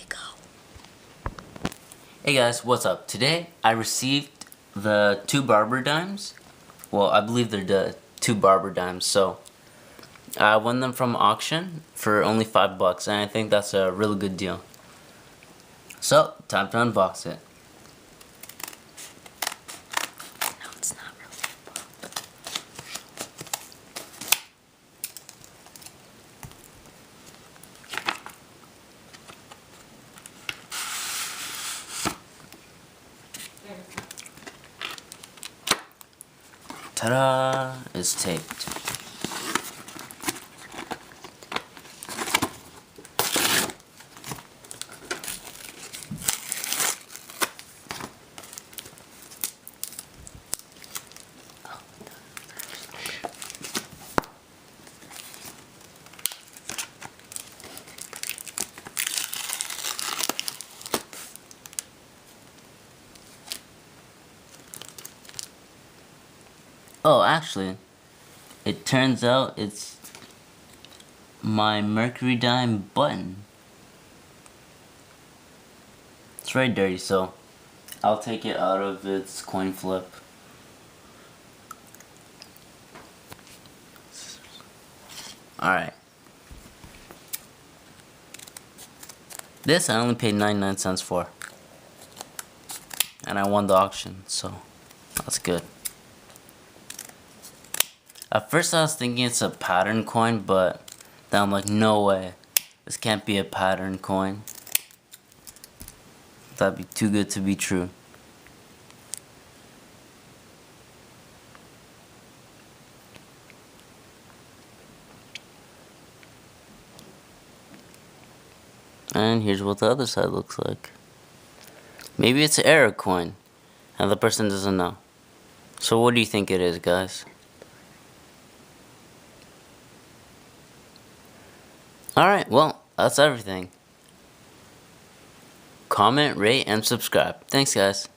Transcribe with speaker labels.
Speaker 1: you go.
Speaker 2: Hey guys, what's up? Today I received the 2 barber dimes. Well, I believe they're the 2 barber dimes. So I won them from auction for only $5, and I think that's a really good deal. So time to unbox it.
Speaker 1: No, it's not really.
Speaker 2: Ta-da! It's taped. Oh, actually, it turns out it's my mercury dime button. It's very dirty, so I'll take it out of its coin flip. Alright. This I only paid 99 cents for. And I won the auction, so that's good. At first I was thinking it's a pattern coin, but then I'm like, no way. This can't be a pattern coin. That'd be too good to be true. And here's what the other side looks like. Maybe it's an error coin, and the person doesn't know. So what do you think it is, guys? Alright, well, that's everything. Comment, rate, and subscribe. Thanks, guys.